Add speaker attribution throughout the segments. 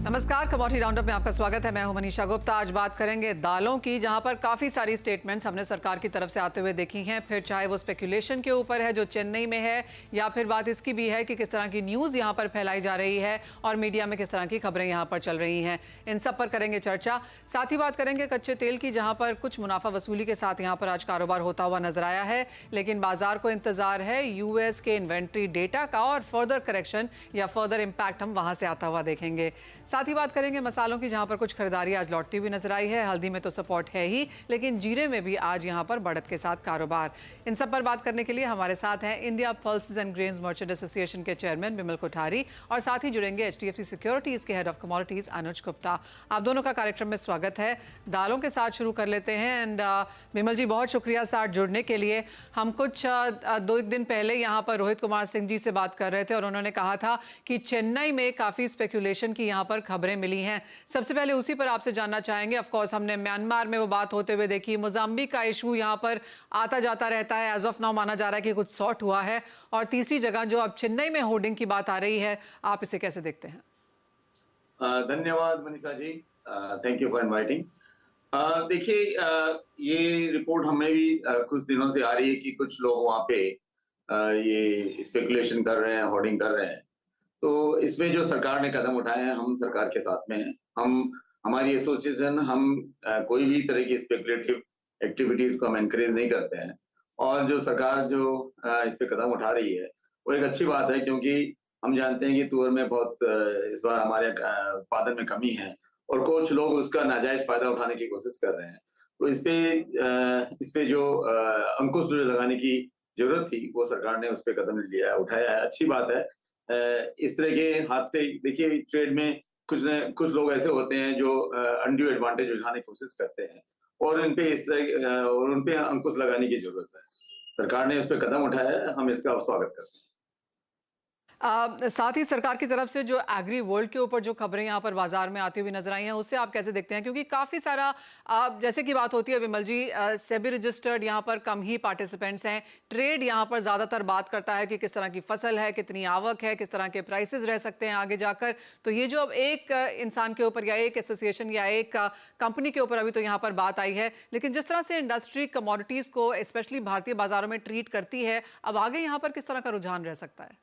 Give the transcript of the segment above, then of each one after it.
Speaker 1: नमस्कार, commodity roundup में आपका स्वागत है। मैं हूं मनीषा गुप्ता। आज बात करेंगे दालों की, जहां पर काफ़ी सारी स्टेटमेंट्स हमने सरकार की तरफ से आते हुए देखी हैं। फिर चाहे वो स्पेकुलेशन के ऊपर है जो चेन्नई में है, या फिर बात इसकी भी है कि किस तरह की न्यूज़ यहां पर फैलाई जा रही है और मीडिया में किस तरह की खबरें यहां पर चल रही हैं। इन सब पर करेंगे चर्चा। साथ ही बात करेंगे कच्चे तेल की, जहाँ पर कुछ मुनाफा वसूली के साथ यहाँ पर आज कारोबार होता हुआ नजर आया है, लेकिन बाजार को इंतजार है यूएस के इन्वेंट्री डेटा का और फर्दर करेक्शन या फर्दर इम्पैक्ट हम वहां से आता हुआ देखेंगे। साथ ही बात करेंगे मसालों की, जहां पर कुछ खरीदारी आज लौटती हुई नजर आई है। हल्दी में तो सपोर्ट है ही, लेकिन जीरे में भी आज यहां पर बढ़त के साथ कारोबार। इन सब पर बात करने के लिए हमारे साथ हैं India pulses and grains merchant association के चेयरमैन बिमल कोठारी, और साथ ही जुड़ेंगे एचडीएफसी सिक्योरिटीज के हेड ऑफ कमोडिटीज अनुज गुप्ता। आप दोनों का कार्यक्रम में स्वागत है। दालों के साथ शुरू कर लेते हैं। एंड बिमल जी, बहुत शुक्रिया साथ जुड़ने के लिए। हम कुछ दो दिन पहले यहाँ पर रोहित कुमार सिंह जी से बात कर रहे थे और उन्होंने कहा था कि चेन्नई में काफ़ी स्पेकुलेशन की यहाँ पर खबरें मिली हैं। सबसे पहले उसी पर आपसे जानना चाहेंगे। ऑफ कोर्स हमने म्यांमार में वो बात होते हुए देखी, मोजाम्बिक का इशू यहाँ पर आता जाता रहता है। एज ऑफ नाउ माना जा रहा है कि कुछ सॉर्ट हुआ है। और तीसरी जगह जो अब चेन्नई में होर्डिंग की बात आ रही है, आप इसे कैसे देखते हैं?
Speaker 2: धन्यवाद Manisha ji, thank you for inviting. देखिए, ये रिपोर्ट हमें भी कुछ दिनों से आ रही है कि कुछ लोग वहाँ पे ये स्पेकुलेशन कर रहे हैं, होर्डिंग कर रहे हैं। तो इसमें जो सरकार ने कदम उठाए हैं, हम सरकार के साथ में हैं। हमारी एसोसिएशन कोई भी तरह की स्पेकुलेटिव एक्टिविटीज को हम एनकरेज नहीं करते हैं। और जो सरकार इस पे कदम उठा रही है वो एक अच्छी बात है, क्योंकि हम जानते हैं कि तुअर में बहुत इस बार हमारे उत्पादन में कमी है और कुछ लोग उसका नाजायज फायदा उठाने की कोशिश कर रहे हैं। तो इस पे जो अंकुश जो लगाने की जरूरत थी, वो सरकार ने उस पे कदम उठाया है। अच्छी बात है। इस तरह के हादसे, देखिए, ट्रेड में कुछ लोग ऐसे होते हैं जो अनड्यू एडवांटेज उठाने की कोशिश करते हैं और उन पे अंकुश लगाने की जरूरत है। सरकार ने इस पे कदम उठाया है, हम इसका स्वागत करते हैं।
Speaker 1: साथ ही सरकार की तरफ से जो एग्री वर्ल्ड के ऊपर जो खबरें यहाँ पर बाजार में आती हुई नजर आई हैं, उससे आप कैसे देखते हैं? क्योंकि काफ़ी सारा जैसे कि बात होती है विमल जी, सेबी रजिस्टर्ड यहाँ पर कम ही पार्टिसिपेंट्स हैं। ट्रेड यहाँ पर ज़्यादातर बात करता है कि किस तरह की फसल है, कितनी आवक है, किस तरह के प्राइसेस रह सकते हैं आगे जाकर। तो ये जो अब एक इंसान के ऊपर या एक एसोसिएशन या एक कंपनी के ऊपर अभी तो यहाँ पर बात आई है, लेकिन जिस तरह से इंडस्ट्री कमोडिटीज़ को स्पेशली भारतीय बाजारों में ट्रीट करती है, अब आगे यहाँ पर किस तरह का रुझान रह सकता है?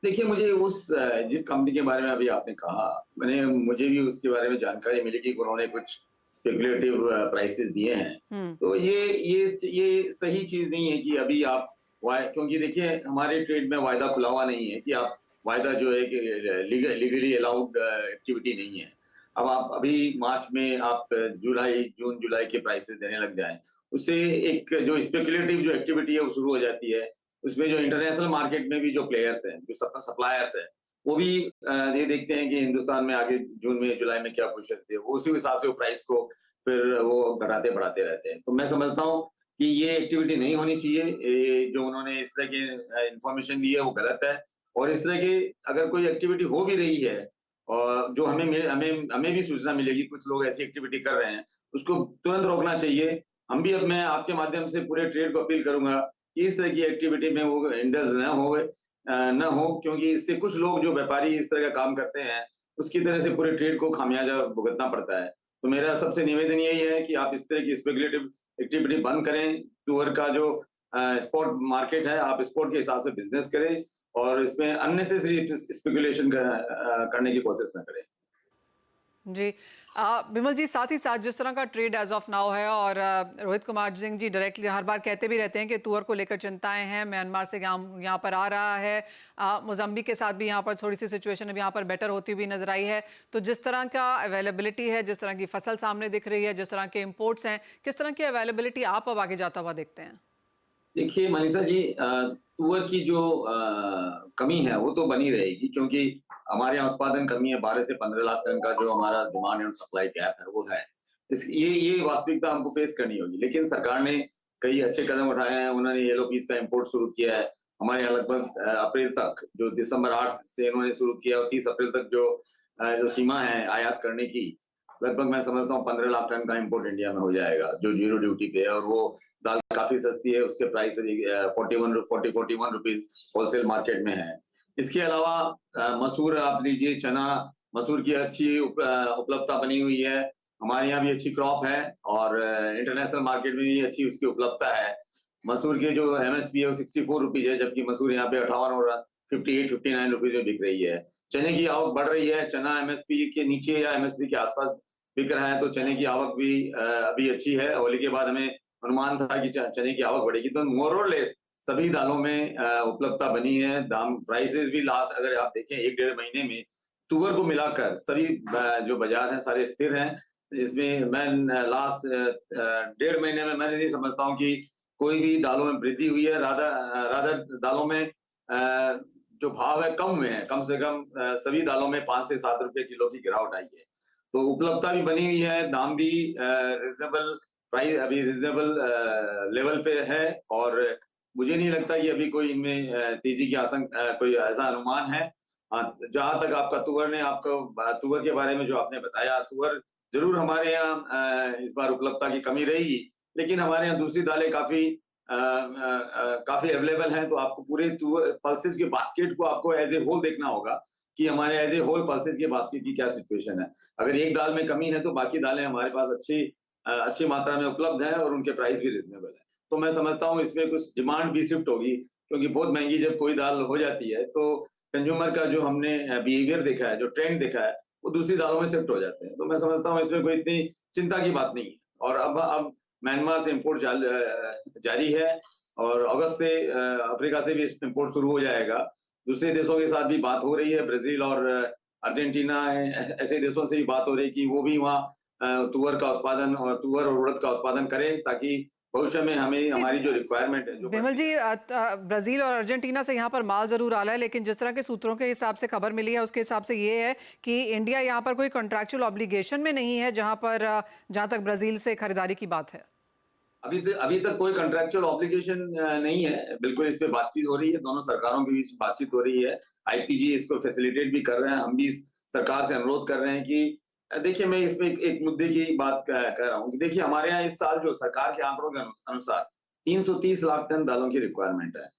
Speaker 2: देखिए, मुझे जिस कंपनी के बारे में अभी आपने कहा, मुझे भी उसके बारे में जानकारी मिली कि उन्होंने कुछ स्पेकुलेटिव प्राइसेस दिए हैं। तो ये सही चीज नहीं है कि अभी आप क्योंकि देखिए, हमारे ट्रेड में वायदा खुला हुआ नहीं है कि आप वायदा जो है कि लीगली अलाउड एक्टिविटी नहीं है। अब आप अभी मार्च में आप जून जुलाई के प्राइसेस देने लग जाएं, उससे एक जो स्पेकुलेटिव जो एक्टिविटी है वो शुरू हो जाती है। उसमें जो इंटरनेशनल मार्केट में भी जो प्लेयर्स हैं, जो सप्लायर्स हैं, वो भी ये देखते हैं कि हिंदुस्तान में आगे जून में जुलाई में क्या पोजीशन है, वो उसी हिसाब से वो प्राइस को फिर वो घटाते बढ़ाते रहते हैं। तो मैं समझता हूँ कि ये एक्टिविटी नहीं होनी चाहिए। जो उन्होंने इस तरह की इंफॉर्मेशन दी है वो गलत है। और इस तरह की अगर कोई एक्टिविटी हो भी रही है और जो हमें भी सूचना मिलेगी कुछ लोग ऐसी एक्टिविटी कर रहे हैं, उसको तुरंत रोकना चाहिए। अब मैं आपके माध्यम से पूरे ट्रेड को अपील करूंगा कि इस तरह की एक्टिविटी में वो इंडल्ज न हो, क्योंकि इससे कुछ लोग जो व्यापारी इस तरह का काम करते हैं, उसकी तरह से पूरे ट्रेड को खामियाजा भुगतना पड़ता है। तो मेरा सबसे निवेदन यही है कि आप इस तरह की स्पेकुलेटिव एक्टिविटी बंद करें। टूर का जो स्पॉट मार्केट है, आप स्पॉट के हिसाब से बिजनेस करें और इसमें अननेसेसरी स्पेकुलेशन करने की कोशिश न करें।
Speaker 1: जी, बिमल जी, साथ ही साथ जिस तरह का ट्रेड एज ऑफ नाउ है, और रोहित कुमार सिंह जी डायरेक्टली हर बार कहते भी रहते हैं कि तुअर को लेकर चिंताएं हैं, म्यांमार से यहाँ पर आ रहा है, मोजाम्बिक के साथ भी यहाँ पर थोड़ी सी सिचुएशन अब यहाँ पर बेटर होती हुई नजर आई है। तो जिस तरह का अवेलेबिलिटी है, जिस तरह की फसल सामने दिख रही है, जिस तरह के इम्पोर्ट्स हैं, किस तरह की अवेलेबिलिटी आप अब आगे जाता हुआ देखते हैं?
Speaker 2: देखिए मनीषा जी, तुअर की जो कमी है वो तो बनी रहेगी, क्योंकि हमारे यहाँ उत्पादन कमी है। 12 से 15 लाख टन का जो हमारा डिमांड एंड सप्लाई गैप है वो है। ये वास्तविकता हमको फेस करनी होगी। लेकिन सरकार ने कई अच्छे कदम उठाए हैं। उन्होंने येलो पीस का इम्पोर्ट शुरू किया है। हमारे यहाँ लगभग अप्रैल तक, जो दिसंबर 8 से इन्होंने शुरू किया और 30 अप्रैल तक जो सीमा है आयात करने की, लगभग मैं समझता हूँ 15 लाख टन का इम्पोर्ट इंडिया में हो जाएगा, जो जीरो ड्यूटी पे है। और वो दाल काफी सस्ती है, उसके प्राइस 41 रुपीज होलसेल मार्केट में है। इसके अलावा मसूर आप लीजिए, चना, मसूर की अच्छी उपलब्धता बनी हुई है। हमारे यहाँ भी अच्छी क्रॉप है और इंटरनेशनल मार्केट में भी अच्छी उसकी उपलब्धता है। मसूर की जो एमएसपी है वो 64 रुपीज है, जबकि मसूर यहाँ पे 58 और 58-59 रुपीज में बिक रही है। चने की आवक बढ़ रही है। चना एमएसपी के नीचे या एमएसपी के आसपास बिक रहा है, तो चने की आवक भी अभी अच्छी है। होली के बाद हमें अनुमान था कि चने की आवक बढ़ेगी। तो मोर और लेस सभी दालों में उपलब्धता बनी है। दाम प्राइसेस भी लास्ट अगर आप देखें 1-1.5 महीने में तुअर को मिलाकर सभी जो बाजार हैं सारे स्थिर हैं। इसमें मैं लास्ट 1.5 महीने में मैं नहीं समझता हूँ कि कोई भी दालों में वृद्धि हुई है। रादर दालों में जो भाव है कम हुए हैं। कम से कम सभी दालों में 5 से 7 रुपए किलो की गिरावट आई है। तो उपलब्धता भी बनी हुई है, दाम भी रिजनेबल प्राइस अभी रिजनेबल लेवल पे है और मुझे नहीं लगता कि अभी कोई इनमें तेजी की आशंका कोई ऐसा अनुमान है। जहां तक आपका तुअर ने आपको तुअर के बारे में जो आपने बताया, तुअर जरूर हमारे यहाँ इस बार उपलब्धता की कमी रहेगी, लेकिन हमारे यहाँ दूसरी दालें काफी अवेलेबल हैं। तो आपको पूरे पल्सेस के बास्केट को आपको एज ए होल देखना होगा कि हमारे एज ए होल पल्सेस के बास्केट की क्या सिचुएशन है। अगर एक दाल में कमी है तो बाकी दालें हमारे पास अच्छी मात्रा में उपलब्ध है और उनके प्राइस भी रिजनेबल है। तो मैं समझता हूँ इसमें कुछ डिमांड भी शिफ्ट होगी, क्योंकि बहुत महंगी जब कोई दाल हो जाती है तो कंज्यूमर का जो हमने बिहेवियर देखा है, जो ट्रेंड देखा है, वो दूसरी दालों में शिफ्ट हो जाते हैं। तो मैं समझता हूँ इसमें कोई इतनी चिंता की बात नहीं है। और अब म्यांमार से इम्पोर्ट जारी है और अगस्त से अफ्रीका से भी इंपोर्ट शुरू हो जाएगा। दूसरे देशों के साथ भी बात हो रही है, ब्राजील और अर्जेंटीना ऐसे देशों से भी बात हो रही है कि वो भी वहाँ तुअर का उत्पादन और तुअर और उड़द का उत्पादन करें, ताकि भविष्य में हमें हमारी जो रिक्वायरमेंट है
Speaker 1: बिमल जी, ब्राजील और अर्जेंटीना से यहाँ पर माल जरूर आ रहा है, लेकिन जिस तरह के सूत्रों के हिसाब से खबर मिली है उसके हिसाब से ये है कि इंडिया यहाँ पर कोई कॉन्ट्रैक्चुअल ऑब्लिगेशन में नहीं है, जहाँ तक ब्राजील से खरीदारी की बात है।
Speaker 2: अभी तक कोई कॉन्ट्रैक्चुअल ऑब्लिगेशन नहीं है। बिल्कुल इस पे बातचीत हो रही है, दोनों सरकारों के बीच बातचीत हो रही है। आईपीजी इसको फैसिलिटेट भी कर रहे हैं। हम भी सरकार से अनुरोध कर रहे हैं कि देखिए, मैं इसमें एक मुद्दे की बात कह रहा हूँ कि देखिए, हमारे यहाँ इस साल जो सरकार के आंकड़ों के अनुसार 330 लाख टन दालों की रिक्वायरमेंट है।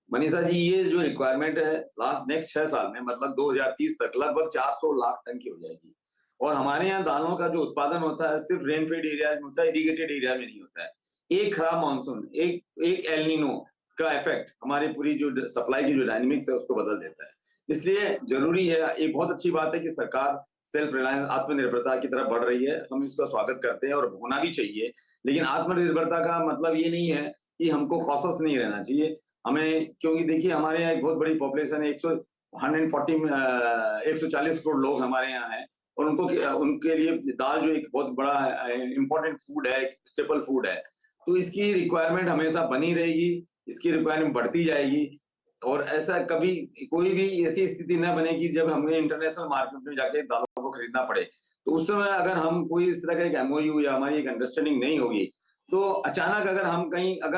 Speaker 2: मनीषा जी, ये जो रिक्वायरमेंट है नेक्स्ट 6 साल में, मतलब 2030 तक लगभग 400 लाख टन की हो जाएगी। और हमारे यहाँ दालों का जो उत्पादन होता है सिर्फ रेनफेड एरिया में होता है, इरिगेटेड एरिया में नहीं होता है। एक खराब मानसून, एक एल नीनो का इफेक्ट हमारी पूरी जो सप्लाई की जो डायनेमिक्स है उसको बदल देता है। इसलिए जरूरी है, एक बहुत अच्छी बात है कि सरकार सेल्फ रिलायंस आत्मनिर्भरता की तरफ बढ़ रही है। हम इसका स्वागत करते हैं और होना भी चाहिए। लेकिन आत्मनिर्भरता का मतलब ये नहीं है कि हमको कॉशस नहीं रहना चाहिए हमें, क्योंकि देखिए हमारे यहाँ एक बहुत बड़ी पॉपुलेशन है, 140 करोड़ लोग हमारे यहाँ हैं और उनके लिए दाल जो एक बहुत बड़ा इंपॉर्टेंट फूड है, स्टेपल फूड है। तो इसकी रिक्वायरमेंट हमेशा बनी रहेगी, इसकी रिक्वायरमेंट बढ़ती जाएगी और ऐसा कभी कोई भी ऐसी स्थिति न बनेगी जब हमें इंटरनेशनल मार्केट में जाके दालों को खरीदना पड़े। तो उस समय अगर हम कोई इस तरह का एक एमओयू या हमारी एक अंडरस्टैंडिंग नहीं होगी, तो अचानक अगर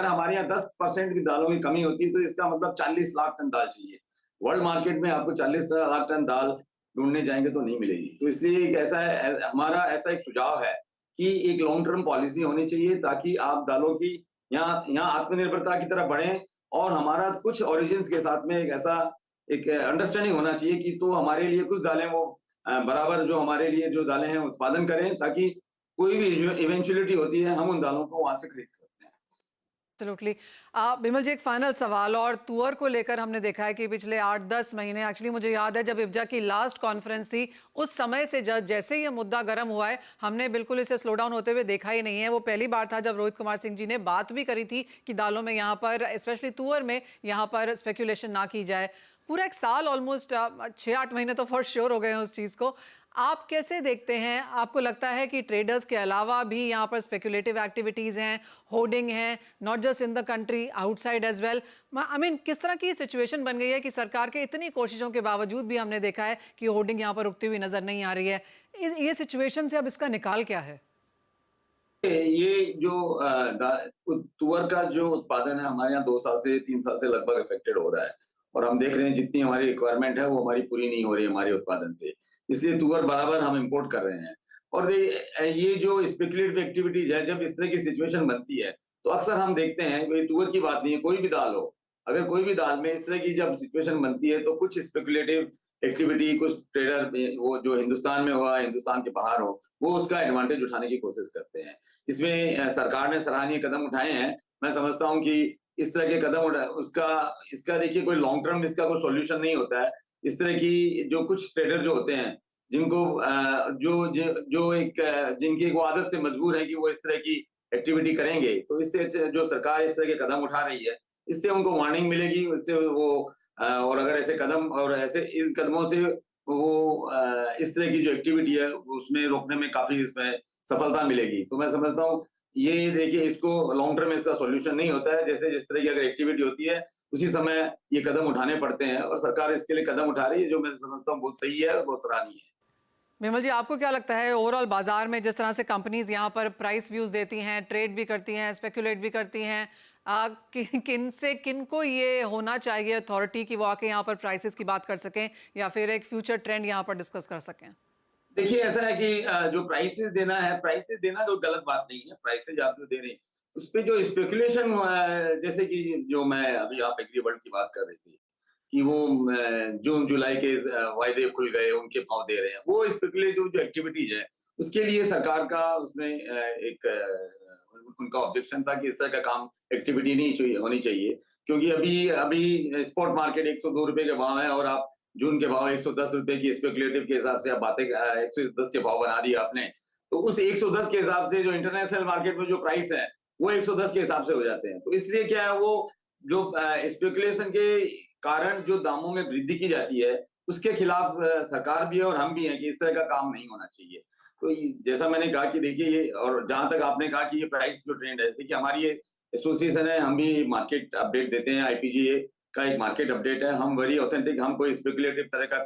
Speaker 2: हमारे यहाँ 10% की दालों की कमी होती है तो इसका मतलब 40 लाख टन दाल चाहिए। वर्ल्ड मार्केट में आपको 40 लाख टन दाल ढूंढने जाएंगे तो नहीं मिलेगी। तो इसलिए हमारा ऐसा एक सुझाव है कि एक लॉन्ग टर्म पॉलिसी होनी चाहिए, ताकि आप दालों की यहाँ आत्मनिर्भरता की तरफ बढ़े और हमारा कुछ ओरिजिन्स के साथ में एक अंडरस्टैंडिंग होना चाहिए कि तो हमारे लिए कुछ दालें वो बराबर जो हमारे लिए जो दालें हैं उत्पादन करें, ताकि कोई भी जो इवेंचुअलिटी होती है हम उन दालों को वहां से खरीद सकते हैं।
Speaker 1: एब्सोल्युटली। बिमल जी, एक फाइनल सवाल, और तुअर को लेकर हमने देखा है कि पिछले 8-10 महीने, एक्चुअली मुझे याद है जब इब्जा की लास्ट कॉन्फ्रेंस थी उस समय से जैसे ही ये मुद्दा गर्म हुआ है हमने बिल्कुल इसे स्लो डाउन होते हुए देखा ही नहीं है। वो पहली बार था जब रोहित कुमार सिंह जी ने बात भी करी थी कि दालों में यहाँ पर स्पेशली तुअर में यहाँ पर स्पेकुलेशन ना की जाए। पूरा एक साल ऑलमोस्ट 6-8 महीने तो फॉर श्योर हो गए हैं उस चीज़ को। आप कैसे देखते हैं? आपको लगता है कि ट्रेडर्स के अलावा भी यहाँ पर स्पेकुलेटिव एक्टिविटीज हैं, होर्डिंग है, not just in the country, outside as well? I mean, किस तरह की सिचुएशन बन गई है कि सरकार के इतनी कोशिशों के बावजूद भी हमने देखा है कि होर्डिंग यहाँ पर रुकती हुई नजर नहीं आ रही है। ये सिचुएशन से अब इसका निकाल क्या है?
Speaker 2: ये जो तुअर का जो उत्पादन है हमारे यहाँ 2 साल से 3 साल से लगभग अफेक्टेड हो रहा है और हम देख रहे हैं जितनी हमारी रिक्वायरमेंट है वो हमारी पूरी नहीं हो रही है हमारे उत्पादन से। इसलिए तुअर बराबर हम इंपोर्ट कर रहे हैं। और ये जो स्पेकुलेटिव एक्टिविटीज है, जब इस तरह की सिचुएशन बनती है तो अक्सर हम देखते हैं, कोई तुअर की बात नहीं है, कोई भी दाल हो, अगर कोई भी दाल में इस तरह की जब सिचुएशन बनती है तो कुछ स्पेकुलेटिव एक्टिविटी कुछ ट्रेडर वो जो हिंदुस्तान में हुआ, हिंदुस्तान के बाहर हो, वो उसका एडवांटेज उठाने की कोशिश करते हैं। इसमें सरकार ने सराहनीय कदम उठाए हैं। मैं समझता हूँ कि इस तरह के कदम उसका इसका देखिए कोई लॉन्ग टर्म इसका कोई सॉल्यूशन नहीं होता है। इस तरह की जो कुछ ट्रेडर जो होते हैं, जिनको जो एक जिनकी वो आदत से मजबूर है कि वो इस तरह की एक्टिविटी करेंगे, तो इससे जो सरकार इस तरह के कदम उठा रही है, इससे उनको वार्निंग मिलेगी, इससे वो और अगर ऐसे कदम और ऐसे इन कदमों से वो इस तरह की जो एक्टिविटी है उसमें रोकने में काफी इसमें सफलता मिलेगी। तो मैं समझता हूँ ये देखिए इसको लॉन्ग टर्म में इसका सॉल्यूशन नहीं होता है। जैसे जिस तरह की अगर एक्टिविटी होती है, उसी समय ये कदम उठाने पड़ते हैं और सरकार इसके लिए कदम उठा रही है, जो मैं समझता हूँ बहुत सही है और बहुत सराहनीय है।
Speaker 1: विमल जी, आपको क्या लगता है ओवरऑल बाजार में जिस तरह से कंपनीज यहाँ पर प्राइस व्यूज देती हैं, ट्रेड भी करती हैं, स्पेकुलेट भी करती हैं, किन से किन को ये होना चाहिए अथॉरिटी की वो आके यहाँ पर प्राइसेस की बात कर सकें या फिर एक फ्यूचर ट्रेंड यहाँ पर डिस्कस कर सकें?
Speaker 2: देखिए ऐसा है कि जो प्राइसेस देना जो गलत बात नहीं है। प्राइसेस आप जो दे रहे हैं उस पे जो स्पेकुलेशन जैसे कि जो मैं अभी आप एग्री वर्ल्ड की बात कर रही थी कि वो जून जुलाई के वायदे खुल गए, उनके भाव दे रहे हैं, वो स्पेकुलेटिव जो एक्टिविटीज है उसके लिए सरकार का उसमें एक उनका ऑब्जेक्शन था कि इस तरह का काम एक्टिविटी नहीं चाहिए होनी चाहिए, क्योंकि अभी अभी स्पॉट मार्केट 102 रुपए के भाव है और आप जून के भाव 110 रुपए की स्पेकुलेटिव के हिसाब से आप बातें 110 के भाव बना दिए आपने, तो उस 110 के हिसाब से जो इंटरनेशनल मार्केट में जो प्राइस है वो 110 के हिसाब से हो जाते हैं। तो इसलिए क्या है वो जो स्पेकुलेशन के कारण जो दामों में वृद्धि की जाती है उसके खिलाफ सरकार भी है और हम भी हैं कि इस तरह का काम नहीं होना चाहिए। तो जैसा मैंने कहा कि देखिए ये, और जहां तक आपने कहा कि ये प्राइस जो ट्रेंड है, देखिए हमारी ये एसोसिएशन है, हम भी मार्केट अपडेट देते हैं। आईपीजीए का एक मार्केट अपडेट है, हम वेरी ऑथेंटिक, हम कोई स्पेकुलेटिव तरह का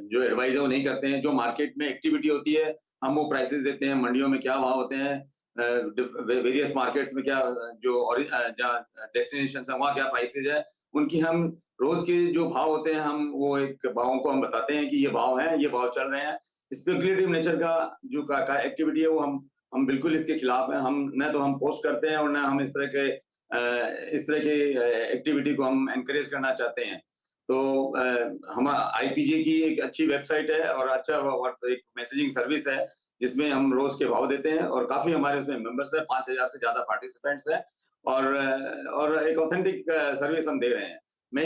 Speaker 2: जो एडवाइस है वो नहीं करते हैं। जो मार्केट में एक्टिविटी होती है हम वो प्राइसेस देते हैं, मंडियों में क्या भाव होते हैं, वेरियस मार्केट्स में क्या जो जहाँ डेस्टिनेशन है वहाँ क्या प्राइसेज है, उनकी हम रोज के जो भाव होते हैं हम वो एक भावों को हम बताते हैं कि ये भाव है, ये भाव चल रहे हैं। स्पेकुलेटिव नेचर का जो का एक्टिविटी है वो हम बिल्कुल इसके खिलाफ हैं। हम न तो हम पोस्ट करते हैं और न हम इस तरह के एक्टिविटी को हम एनकरेज करना चाहते हैं। तो हम आईपीजे की एक अच्छी वेबसाइट है और अच्छा एक मैसेजिंग सर्विस है जिसमें हम रोज के भाव देते हैं और काफी हमारे उसमें मेंबर्स है, 5000 से ज्यादा पार्टिसिपेंट्स हैं और एक ऑथेंटिक सर्विस हम दे रहे हैं। मैं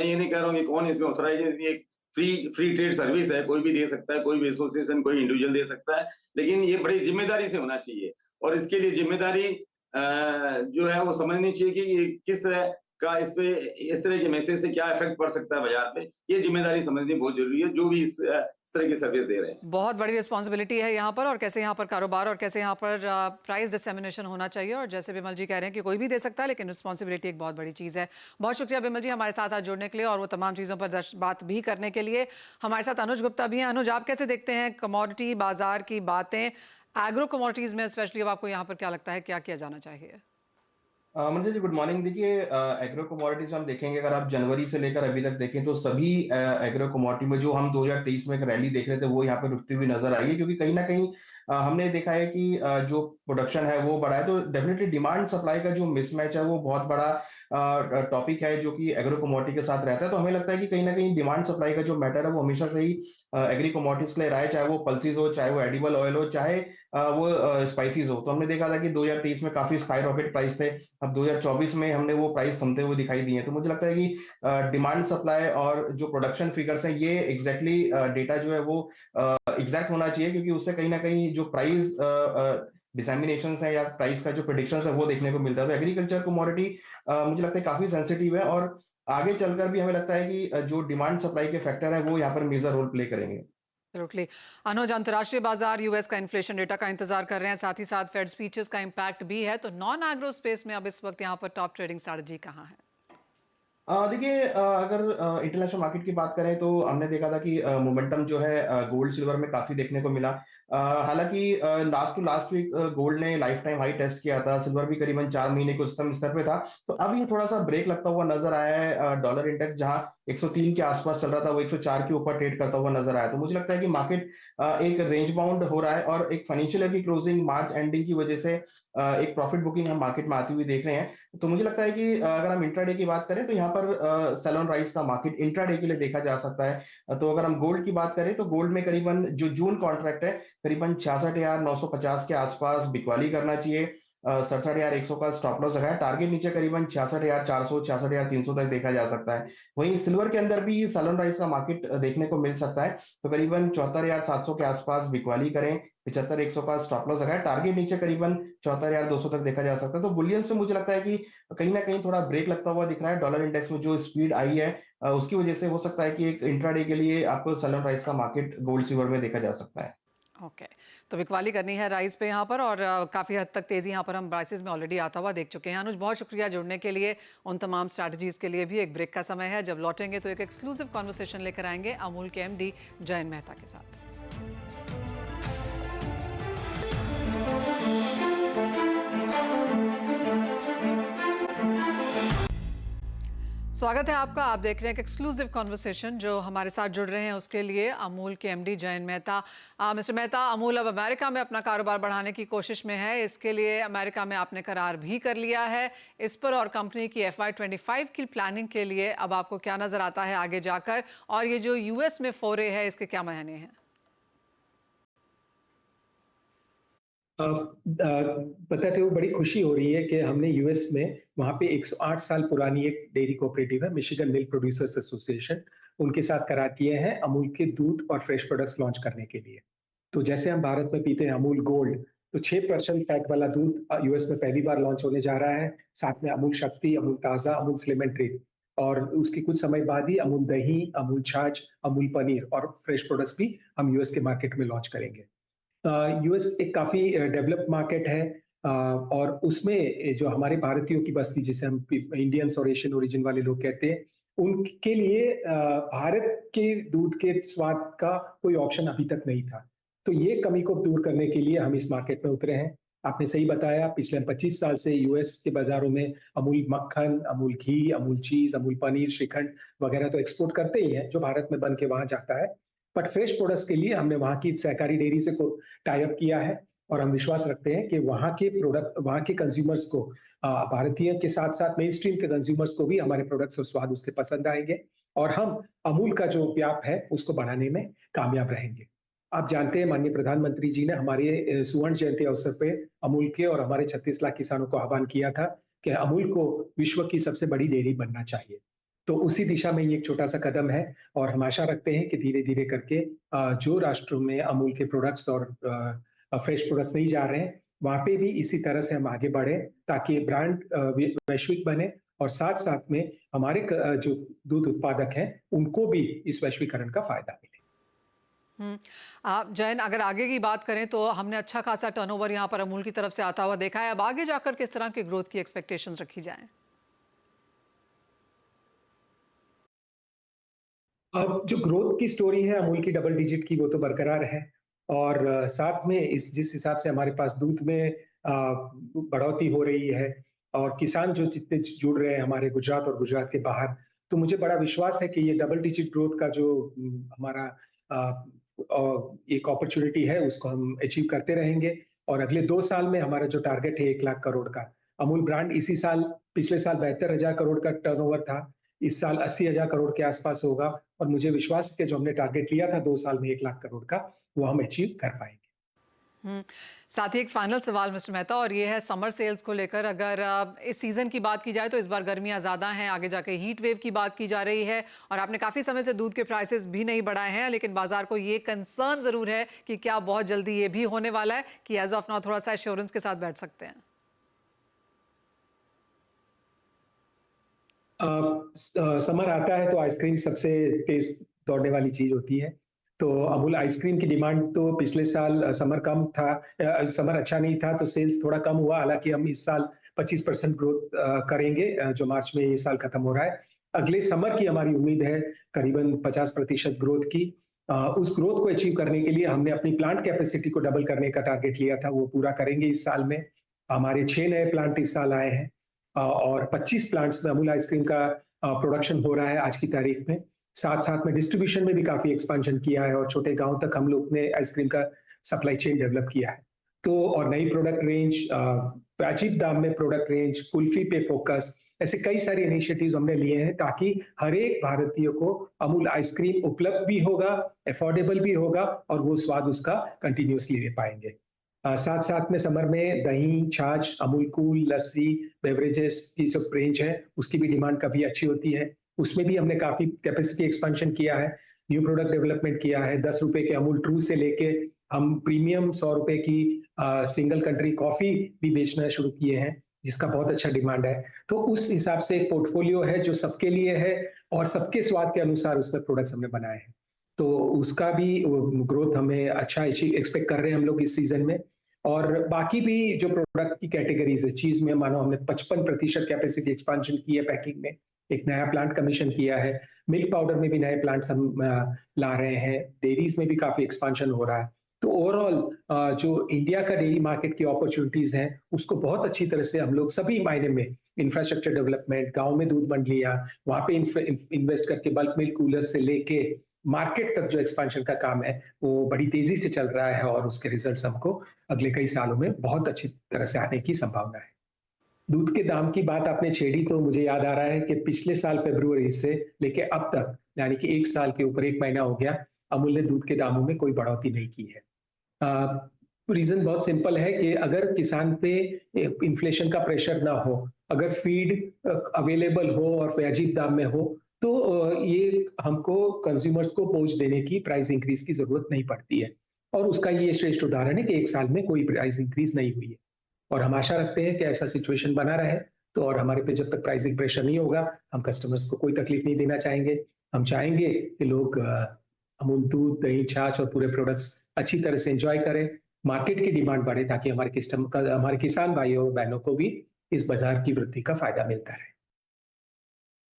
Speaker 2: ये नहीं कह रहा हूँ कि कौन इसमें ऑथराइज है, इसमें एक फ्री ट्रेड सर्विस है, कोई भी दे सकता है, कोई भी एसोसिएशन, कोई इंडिविजुअल दे सकता है, लेकिन ये बड़ी जिम्मेदारी से होना चाहिए और इसके लिए जिम्मेदारी जो है वो समझनी चाहिए कि किस तरह का इस तरह के मैसेज से क्या इफेक्ट पड़ सकता है बाजार पे, ये जिम्मेदारी समझनी बहुत जरूरी है जो भी इस तरह की सर्विस दे रहे हैं।
Speaker 1: बहुत बड़ी रिस्पॉन्सिबिलिटी है यहाँ पर, और कैसे यहाँ पर कारोबार और कैसे यहाँ पर प्राइस डिसेमिनेशन होना चाहिए, और जैसे विमल जी कह रहे हैं कि कोई भी दे सकता है लेकिन रिस्पॉन्सिबिलिटी एक बहुत बड़ी चीज़ है। बहुत शुक्रिया विमल जी हमारे साथ आज जुड़ने के लिए और वो तमाम चीज़ों पर बात भी करने के लिए। हमारे साथ अनुज गुप्ता भी हैं। अनुज, आप कैसे देखते हैं कमोडिटी बाजार की बातें, एग्रो कमोडिटीज़ में स्पेशली, अब आपको यहाँ पर क्या लगता है क्या किया जाना चाहिए?
Speaker 3: Manju ji good morning. देखिए एग्रो कमोडिटीज में हम देखेंगे, अगर आप जनवरी से लेकर अभी तक देखें तो सभी एग्रो कमोडिटी में जो हम 2023 में एक रैली देख रहे थे वो यहाँ पे रुकती हुई नजर आई है, क्योंकि कहीं ना कहीं हमने देखा है कि जो प्रोडक्शन है वो बढ़ा है, तो डेफिनेटली डिमांड सप्लाई का जो मिसमैच है वो बहुत बड़ा टॉपिक है जो कि एग्रो कमोडिटी के साथ रहता है। तो हमें लगता है कि कहीं ना कहीं डिमांड सप्लाई का जो मैटर है वो हमेशा से ही एग्री कमोडिटीज के लिए रहा है, चाहे वो पल्सीज हो, चाहे वो एडिबल ऑयल हो, चाहे वो स्पाइसीज हो। तो हमने देखा था कि 2023 में काफी स्काई रॉकेट प्राइस थे, अब 2024 में हमने वो प्राइस थमते हुए दिखाई दिए। तो मुझे लगता है कि डिमांड सप्लाई और जो प्रोडक्शन फिगर्स हैं ये एग्जैक्टली डेटा जो है वो एग्जैक्ट होना चाहिए, क्योंकि उससे कहीं ना कहीं जो प्राइस डिसैमिनेशन है या प्राइस का जो प्रेडिक्शन है वो देखने को मिलता है। तो एग्रीकल्चर कमोडिटी मुझे लगता है काफी सेंसिटिव है और आगे चलकर भी हमें लगता है कि जो डिमांड सप्लाई के फैक्टर है वो यहाँ पर मेजर रोल प्ले करेंगे।
Speaker 1: Absolutely. अनुज, अंतर्राष्ट्रीय बाजार यूएस का इन्फ्लेशन डेटा का इंतजार कर रहे हैं, साथ ही साथ फेड स्पीचेस का इम्पैक्ट भी है, तो नॉन एग्रो स्पेस में अब इस वक्त यहाँ पर टॉप ट्रेडिंग स्ट्रैटेजी कहाँ है?
Speaker 3: देखिए अगर इंटरनेशनल मार्केट की बात करें तो हमने देखा था कि मोमेंटम जो है गोल्ड सिल्वर में काफी देखने को मिला। हालांकि लास्ट वीक गोल्ड ने लाइफ टाइम हाई टेस्ट किया था, सिल्वर भी करीबन 4 महीने के उच्चतम स्तर पे था। तो अब ये थोड़ा सा ब्रेक लगता हुआ नजर आया है। डॉलर इंडेक्स जहां 103 के आसपास चल रहा था वो 104 के ऊपर ट्रेड करता हुआ नजर आया। तो मुझे लगता है कि मार्केट एक रेंज बाउंड हो रहा है और एक फाइनेंशियल ईयर की क्लोजिंग मार्च एंडिंग की वजह से एक प्रॉफिट बुकिंग हम मार्केट में आती हुई देख रहे हैं। तो मुझे लगता है कि अगर हम इंट्राडे की बात करें तो यहाँ पर सैलून राइस का मार्केट इंट्राडे के लिए देखा जा सकता है। तो अगर हम गोल्ड की बात करें तो गोल्ड में करीबन जो जून कॉन्ट्रैक्ट है करीबन 66,950 के आसपास बिकवाली करना चाहिए। 67,100 का स्टॉप लॉस है, टारगेट नीचे करीबन 66,400 66,300 तक देखा जा सकता है। वहीं सिल्वर के अंदर भी सैलून राइस का मार्केट देखने को मिल सकता है, तो करीबन 74,700 के आसपास बिकवाली करें, 75,100 का स्टॉप लॉस है, टारगेट नीचे करीबन 74,200 तक देखा जा सकता है। तो बुलियंस में मुझे लगता है कि कहीं ना कहीं थोड़ा ब्रेक लगता हुआ दिख रहा है। डॉलर इंडेक्स में जो स्पीड आई है उसकी वजह से हो सकता है कि एक इंट्राडे के लिए आपको सैलून राइस का मार्केट गोल्ड सिल्वर में देखा जा सकता है।
Speaker 1: ओके, तो बिकवाली करनी है राइस पे यहाँ पर, और काफ़ी हद तक तेज़ी यहाँ पर हम प्राइसेस में ऑलरेडी आता हुआ देख चुके हैं। अनुज, बहुत शुक्रिया जुड़ने के लिए। उन तमाम स्ट्रैटेजीज के लिए भी एक ब्रेक का समय है। जब लौटेंगे तो एक एक्सक्लूसिव कॉन्वर्सेशन लेकर आएंगे अमूल के एमडी जयंत मेहता के साथ। स्वागत है आपका। आप देख रहे हैं एक एक्सक्लूसिव कॉन्वर्सेशन। जो हमारे साथ जुड़ रहे हैं उसके लिए अमूल के एमडी जयंत मेहता। मिस्टर मेहता, अमूल अब अमेरिका में अपना कारोबार बढ़ाने की कोशिश में है। इसके लिए अमेरिका में आपने करार भी कर लिया है। इस पर और कंपनी की FY25 की प्लानिंग के लिए अब आपको क्या नजर आता है आगे जाकर, और ये जो US में फोरे है इसके क्या मायने हैं?
Speaker 4: बताते हुए बड़ी खुशी हो रही है कि हमने यूएस में वहां पे 108 साल पुरानी एक डेयरी कोऑपरेटिव है, मिशिगन मिल्क प्रोड्यूसर्स एसोसिएशन, उनके साथ करार किए हैं अमूल के दूध और फ्रेश प्रोडक्ट्स लॉन्च करने के लिए। तो जैसे हम भारत में पीते हैं अमूल गोल्ड, तो 6% फैट वाला दूध यूएस में पहली बार लॉन्च होने जा रहा है। साथ में अमूल शक्ति, अमूल ताजा, अमूल स्लिम एंड ट्रिक, और उसके कुछ समय बाद ही अमूल दही, अमूल छाछ, अमूल पनीर और फ्रेश प्रोडक्ट्स भी हम यूएस के मार्केट में लॉन्च करेंगे। यूएस एक काफी डेवलप्ड मार्केट है, और उसमें जो हमारे भारतीयों की बस्ती, जिसे हम इंडियंस और एशियन ओरिजिन वाले लोग कहते हैं, उनके लिए भारत के दूध के स्वाद का कोई ऑप्शन अभी तक नहीं था। तो ये कमी को दूर करने के लिए हम इस मार्केट में उतरे हैं। आपने सही बताया, पिछले 25 साल से यूएस के बाजारों में अमूल मक्खन, अमूल घी, अमूल चीज, अमूल पनीर, श्रीखंड वगैरह तो एक्सपोर्ट करते ही हैं, जो भारत में बन के वहां जाता है। बट फ्रेश प्रोडक्ट्स के लिए हमने वहां की सहकारी डेयरी से टाई अप किया है, और हम विश्वास रखते हैं कि वहां के प्रोडक्ट, वहां के कंज्यूमर्स को, भारतीय के साथ साथ मेन स्ट्रीम के कंज्यूमर्स को भी हमारे प्रोडक्ट्स और स्वाद उसके पसंद आएंगे, और हम अमूल का जो व्याप है उसको बढ़ाने में कामयाब रहेंगे। आप जानते हैं, माननीय प्रधानमंत्री जी ने हमारे स्वर्ण जयंती अवसर पे अमूल के और हमारे 36 लाख किसानों को आह्वान किया था कि अमूल को विश्व की सबसे बड़ी डेयरी बनना चाहिए। तो उसी दिशा में ये एक छोटा सा कदम है, और हम आशा रखते हैं कि धीरे धीरे करके जो राष्ट्रों में अमूल के प्रोडक्ट्स और फ्रेश प्रोडक्ट्स नहीं जा रहे हैं, वहां पे भी इसी तरह से हम आगे बढ़े, ताकि ब्रांड वैश्विक बने, और साथ साथ में हमारे जो दूध उत्पादक हैं उनको भी इस वैश्वीकरण का फायदा मिले।
Speaker 1: जैन, अगर आगे की बात करें तो हमने अच्छा खासा टर्नओवर यहाँ पर अमूल की तरफ से आता हुआ देखा है। अब आगे जाकर किस तरह की ग्रोथ की एक्सपेक्टेशंस रखी जाएं?
Speaker 4: अब जो ग्रोथ की स्टोरी है अमूल की डबल डिजिट की, वो तो बरकरार है, और साथ में जिस हिसाब से हमारे पास दूध में बढ़ोतरी हो रही है, और किसान जो जितने जुड़ रहे हैं हमारे गुजरात और गुजरात के बाहर, तो मुझे बड़ा विश्वास है कि ये डबल डिजिट ग्रोथ का जो हमारा एक अपॉर्चुनिटी है उसको हम अचीव करते रहेंगे। और अगले 2 साल में हमारा जो टारगेट है 1 लाख करोड़ का, अमूल ब्रांड इसी साल, पिछले साल 72,000 करोड़ का टर्नओवर था, इस साल 80,000 करोड़ के आसपास होगा, और मुझे विश्वास है कि जो हमने टारगेट लिया था 2 साल में 1 लाख करोड़ का, वो हम अचीव कर पाएंगे।
Speaker 1: साथ ही एक फाइनल सवाल मिस्टर मेहता, और ये है समर सेल्स को लेकर। अगर इस सीजन की बात की जाए तो इस बार गर्मियां ज़्यादा हैं, आगे जाके हीट वेव की बात की जा रही है, और आपने काफ़ी समय से दूध के प्राइसेस भी नहीं बढ़ाए हैं, लेकिन बाजार को ये कंसर्न ज़रूर है कि क्या बहुत जल्दी ये भी होने वाला है कि एज ऑफ नाउ थोड़ा सा एश्योरेंस के साथ बैठ सकते हैं?
Speaker 4: समर आता है तो आइसक्रीम सबसे तेज दौड़ने वाली चीज होती है। तो अमूल आइसक्रीम की डिमांड तो पिछले साल समर कम था, समर अच्छा नहीं था तो सेल्स थोड़ा कम हुआ। हालांकि हम इस साल 25% ग्रोथ करेंगे, जो मार्च में ये साल खत्म हो रहा है। अगले समर की हमारी उम्मीद है करीबन 50% ग्रोथ की। उस ग्रोथ को अचीव करने के लिए हमने अपनी प्लांट कैपेसिटी को डबल करने का टारगेट लिया था, वो पूरा करेंगे इस साल में। हमारे 6 नए प्लांट इस साल आए हैं, और 25 प्लांट्स में अमूल आइसक्रीम का प्रोडक्शन हो रहा है आज की तारीख में। साथ साथ में डिस्ट्रीब्यूशन में भी काफी एक्सपेंशन किया है, और छोटे गांव तक हम लोग ने आइसक्रीम का सप्लाई चेन डेवलप किया है। तो और नई प्रोडक्ट रेंज, वाजिब दाम में प्रोडक्ट रेंज, कुल्फी पे फोकस, ऐसे कई सारे इनिशिएटिव्स हमने लिए हैं ताकि हर एक भारतीय को अमूल आइसक्रीम उपलब्ध भी होगा, अफोर्डेबल भी होगा और वो स्वाद उसका कंटिन्यूअसली ले पाएंगे। साथ साथ में समर में दही, छाछ, अमूल कूल, लस्सी, बेवरेजेस की सब रेंज है, उसकी भी डिमांड काफी अच्छी होती है। उसमें भी हमने काफी कैपेसिटी एक्सपेंशन किया है, न्यू प्रोडक्ट डेवलपमेंट किया है। 10 रुपए के अमूल ट्रू से लेके हम प्रीमियम 100 रुपए की सिंगल कंट्री कॉफी भी बेचना शुरू किए हैं, जिसका बहुत अच्छा डिमांड है। तो उस हिसाब से एक पोर्टफोलियो है जो सबके लिए है और सबके स्वाद के अनुसार उसमें प्रोडक्ट्स हमने बनाए हैं। तो उसका भी ग्रोथ हमें अच्छा एक्सपेक्ट कर रहे हैं हम लोग इस सीजन में। और बाकी भी जो प्रोडक्ट की कैटेगरीज है, चीज में मानो हमने 55% कैपेसिटी एक्सपांशन की है पैकिंग में, एक नया प्लांट कमीशन किया है, मिल्क पाउडर में भी नए प्लांट्स हम ला रहे हैं, डेयरीज में भी काफी एक्सपांशन हो रहा है। तो ओवरऑल जो इंडिया का डेयरी मार्केट की अपॉर्चुनिटीज हैं उसको बहुत अच्छी तरह से हम लोग सभी मायने में, इंफ्रास्ट्रक्चर डेवलपमेंट, गांव में दूध मंडियां, वहां पे इन्वेस्ट करके बल्क मिल्क कूलर से लेके मार्केट तक जो एक्सपांशन का काम है वो बड़ी तेजी से चल रहा है और उसके रिजल्ट्स हमको अगले कई सालों में बहुत अच्छी तरह से आने की संभावना है। दूध के दाम की बात आपने छेड़ी तो मुझे याद आ रहा है कि पिछले साल फरवरी से लेके अब तक, यानी कि 1 साल के ऊपर 1 महीना हो गया, अमूल ने दूध के दामों में कोई बढ़ोतरी नहीं की है। रीजन बहुत सिंपल है कि अगर किसान पे इन्फ्लेशन का प्रेशर ना हो, अगर फीड अवेलेबल हो और वाजिब दाम में हो, तो ये हमको कंज्यूमर्स को पहुंच देने की प्राइस इंक्रीज की जरूरत नहीं पड़ती है। और उसका ये श्रेष्ठ उदाहरण है कि 1 साल में कोई प्राइस इंक्रीज नहीं हुई है और हम आशा रखते हैं कि ऐसा सिचुएशन बना रहे। तो और हमारे पे जब तक प्राइसिंग प्रेशर नहीं होगा, हम कस्टमर्स को कोई तकलीफ नहीं देना चाहेंगे। हम चाहेंगे कि लोग अमूल दूध, दही, छाछ और पूरे प्रोडक्ट्स अच्छी तरह से एंजॉय करें, मार्केट की डिमांड बढ़े ताकि हमारे किसान भाइयों बहनों को भी इस बाजार की वृद्धि का फायदा मिलता रहे।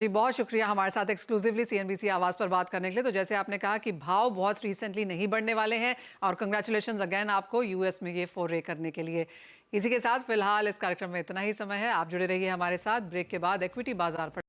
Speaker 1: जी बहुत शुक्रिया हमारे साथ एक्सक्लूसिवली सीएनबीसी आवाज़ पर बात करने के लिए। तो जैसे आपने कहा कि भाव बहुत रिसेंटली नहीं बढ़ने वाले हैं और कंग्रेचुलेशंस अगेन आपको यूएस में ये फोरे करने के लिए। इसी के साथ फिलहाल इस कार्यक्रम में इतना ही समय है। आप जुड़े रहिए हमारे साथ। ब्रेक के बाद इक्विटी बाजार पर